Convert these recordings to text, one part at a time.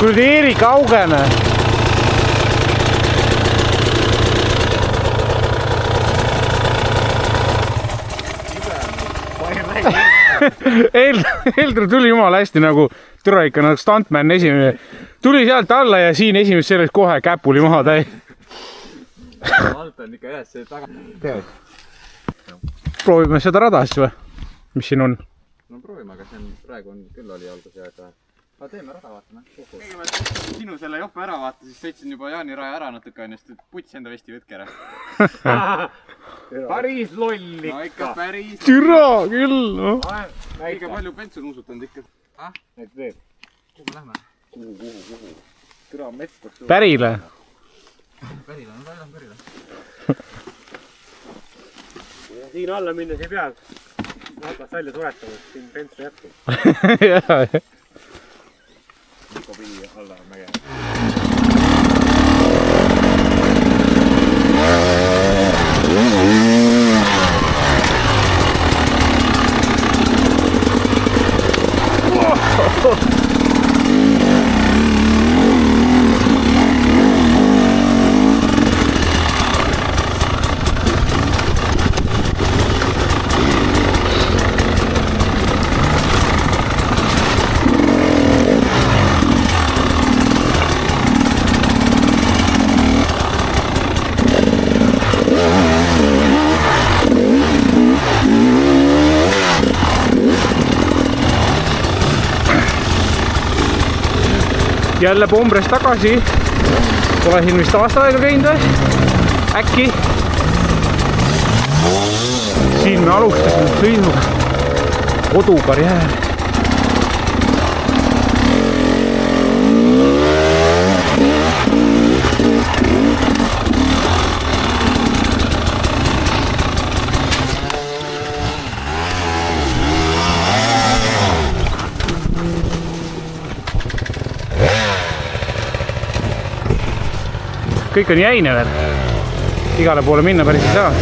kuradi Eerik Augene. Eeldru tuli jumala hästi nagu türa ikka nagu stuntman esimene. Tuli sealt alla ja siin esimest sellest kohe käpuli maha täi. Alt on ikka ühes taga. Proovime seda rada siis või? Mis siin on? No proovime, aga see on, praegu on küll oli algus ja aga teeme rada vaatame. Kõigepealt sinu selle jope ära vaata, siis sõitsin juba Jaani raja ära natuke ennast, et puts enda vesti võtke ära. Päris loll ikka. No ikka päris. Türa küll, noh. Liiga palju pentsu nuusutanud ikka. Näite teed. Kuhu lähme? Kuhu? Türa mets peaks... Pärile. Pärile, no lähme pärile. Siin alla minnes ei pea. Hakkas välja tuletama, et siin pentsu jätkub. Jah. Kobi alla mäge. Jälle Pombres tagasi. Pole siin vist aasta aega käinud või? Äkki? Siin me alustasime sõiduga. Kodukarjäär. Kõik on jäine veel. Igale poole minna päris ei saa.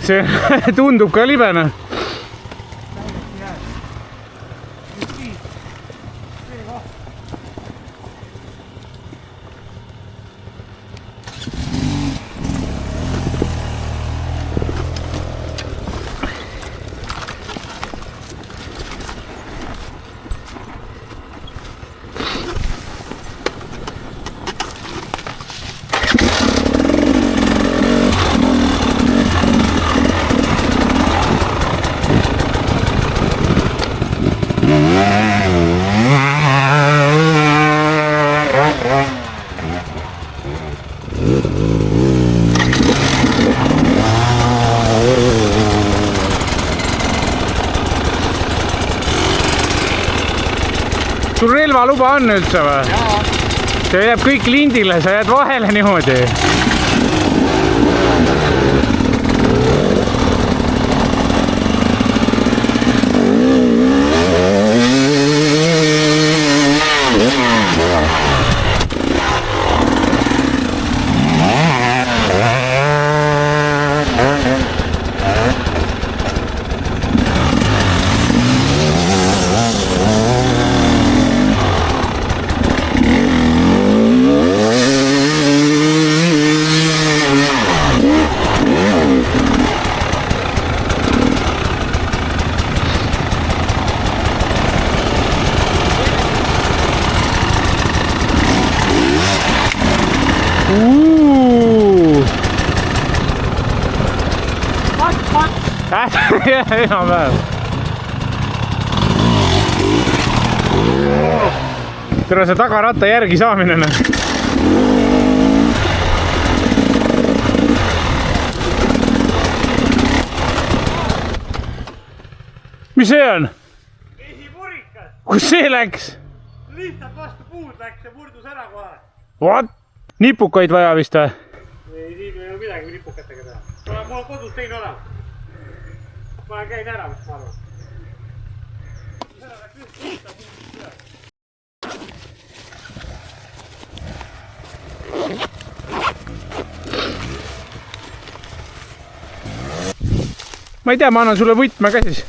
See tundub ka libena. Sul relvaluba on üldse või? Jaa. See jääb kõik lindile, sa jääd vahele niimoodi. Enam-vähem. Tere see tagaratta järgi saamine. Mis see on? Esipurikas! Kus see läks? Lihtsalt vastu puud läks ja murdus ära kohe. What? Nipukaid vaja vist või? Ei, siin mul on kodus teine olemas. Ma käin ära, mis ma arvan. Ma ei tea, ma annan sulle võtme ka siis.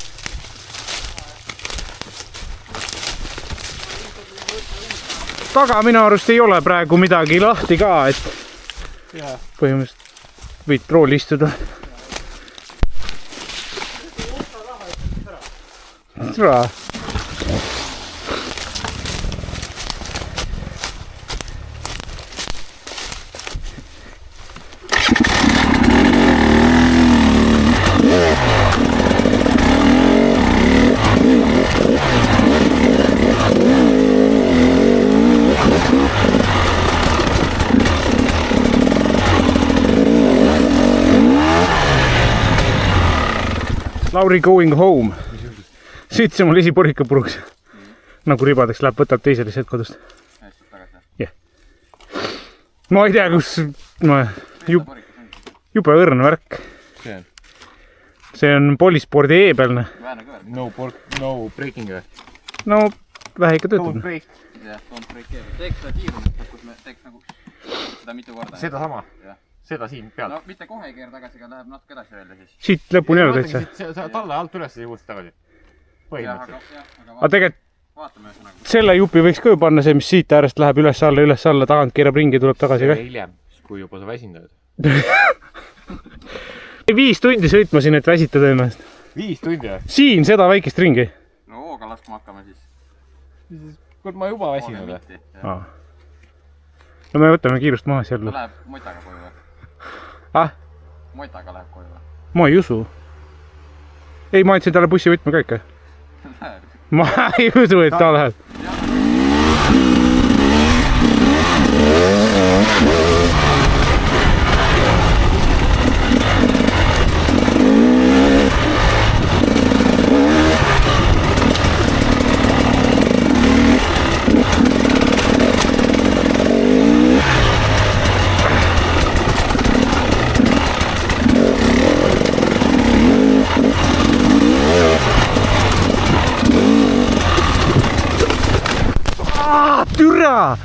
Taga minu arust ei ole praegu midagi lahti ka, et põhimõtteliselt võid rooli istuda. Tere! Lauri going home. Sõitse mul esipurika puruks. Nagu ribadeks läheb, võtab teise lihtsalt kodust. Yeah. Ma ei tea, kus... Jube õrn värk. See on polispordi e-pealne. No breaking või? No, vähe ikka töötab. Don't break. Jah, don't break. Teeks seda tiirumist, kus me teeks nagu seda mitu korda. Seda sama? Seda siin pealt. No mitte kohe ei keera tagasi, aga läheb natuke edasi välja siis. Siit lõpuni ei ole täitsa. Talle alt üles ja uuesti tagasi. Põhimõtteliselt. Aga tegelikult selle jupi võiks ka ju panna see, mis siit äärest läheb üles alla, tagant keerab ringi ja tuleb tagasi ka. Hiljem, kui juba sa väsindad. 5 tundi sõitma siin, et väsitada ennast. 5 tundi või? Siin seda väikest ringi. No hooga laskma hakkame siis. Kuid ma juba väsinud või? No me võtame kiirust maha seal. Läheb motaga koju või? Ah? Motaga läheb koju või? Ma ei usu. Ei, ma andsin talle bussivõtme ka ikka. Ma ei usu, et ta läheb. Türa!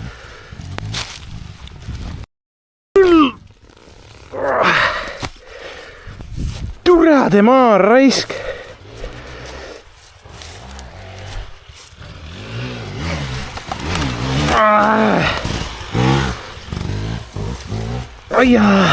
Türade maa raisk! Aijaa!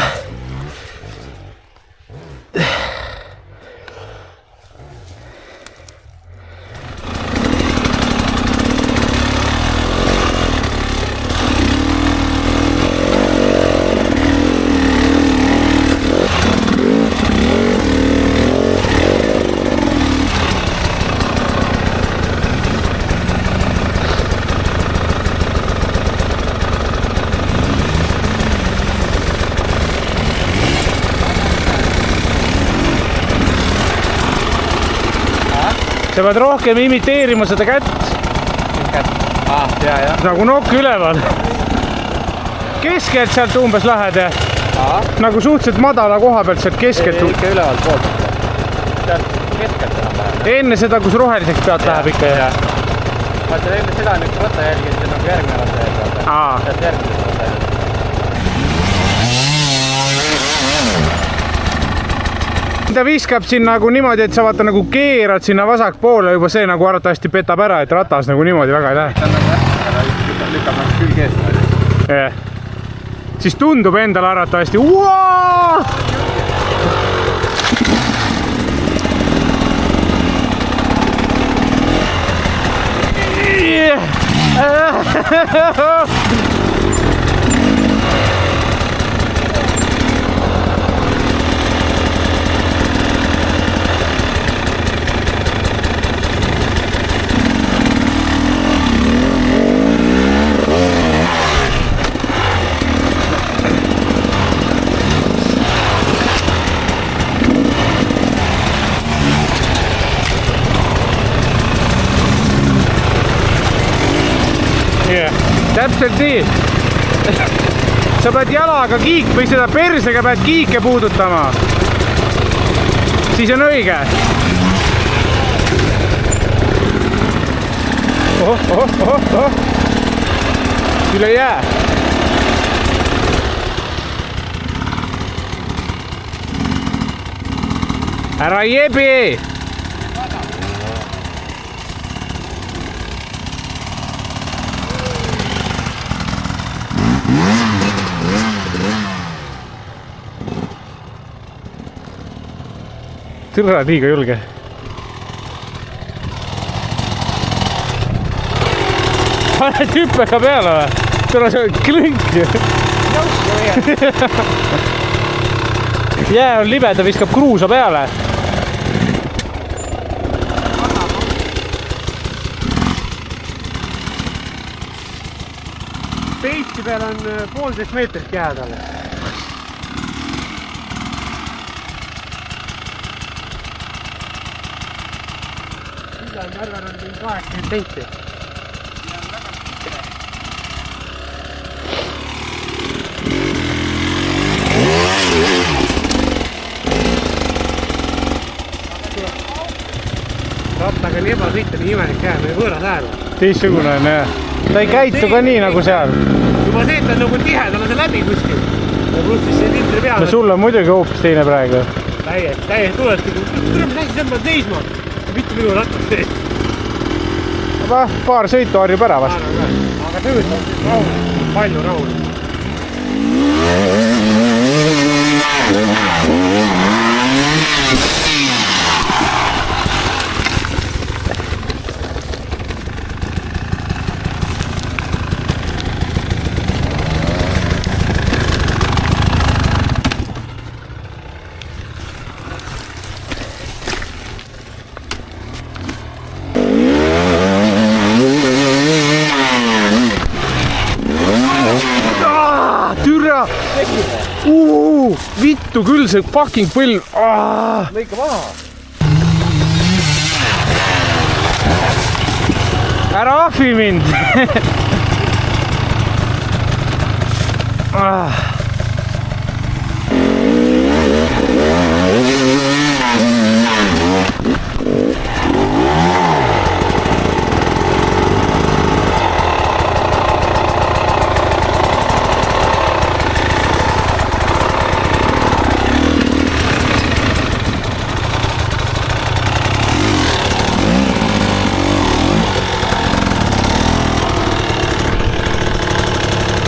Sa pead rohkem imiteerima seda kätt. Nagu nokk üleval. Keskelt sealt umbes lähed ja nagu suhteliselt madala koha pealt sealt keskelt. Ikka ülevalt poolt. Sealt keskelt enam läheb. Enne seda, kus roheliseks pealt läheb ikka. Vaata enne seda on üks ratta jälgi, et see on nagu järgmine ratta jälgi. Sealt järgmine ratta jälgi. Ta viskab siin nagu niimoodi, et sa vaata nagu keerad sinna vasakpoole, juba see nagu arvatavasti petab ära, et ratas nagu niimoodi väga ei lähe. Ta nagu lükkab nagu külg eest. Siis tundub endale arvatavasti. Täpselt nii. Sa pead jalaga kiik või seda persega pead kiike puudutama. siis on õige. Ohoh. Üle jää. Ära jebi! Türa liiga julge. Paned hüppega peale või? Türa see on klõnk. Jää on libe, ta viskab kruusa peale. Peitsi peal on 1,5 meetrit jääd alles. Märver on 80 senti. Rattaga nii ebasõita, nii imelik jää, meie võõras hääl. Teistsugune on jah. Ta ei käitu ka nii nagu seal. Juba see, et on nagu tihedana see läbi kuskil. Ja pluss siis see filtri peal. No sul on muidugi hoopis teine praegu. Täiesti tulebki. Tuleb näisi tõmbad seisma. Mitte minu rattas sees. Paar sõitu harjub ära vast. Aga tööd on siis rahul. Palju rahul. Vittu küll see fucking põlv. Lõika maha. Ära ahvi mind.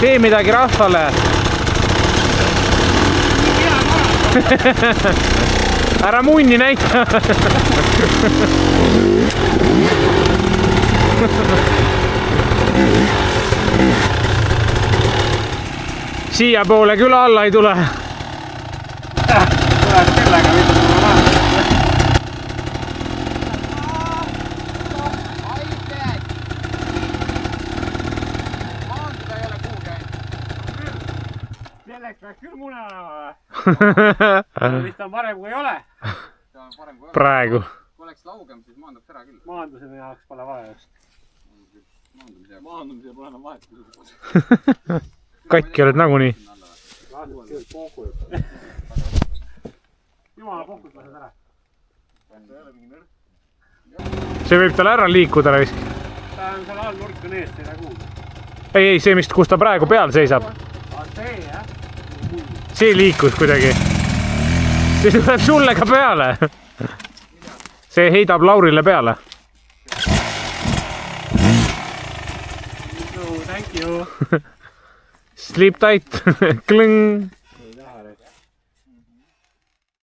Tee midagi rahvale. Ära munni näita. Siia poole küll alla ei tule. Tuleb sellega mitte tule maha. Selleks peaks küll mune olema või? Vist on parem kui ei ole. Praegu. Kui oleks laugem, siis maanduks ära küll. Maanduseni jaoks pole vaja just. Maandumise pole enam vahet. Katki oled nagunii. Jumala pohkus lased ära. See võib tal ära liikuda raisk. Ta on seal all nurk on eest, ei lähe kuhugi. Ei, see vist, kus ta praegu peal seisab. See jah? See liikus kuidagi. See tuleb sulle ka peale. See heidab Laurile peale. No, thank you. Sleep tight. Klõng.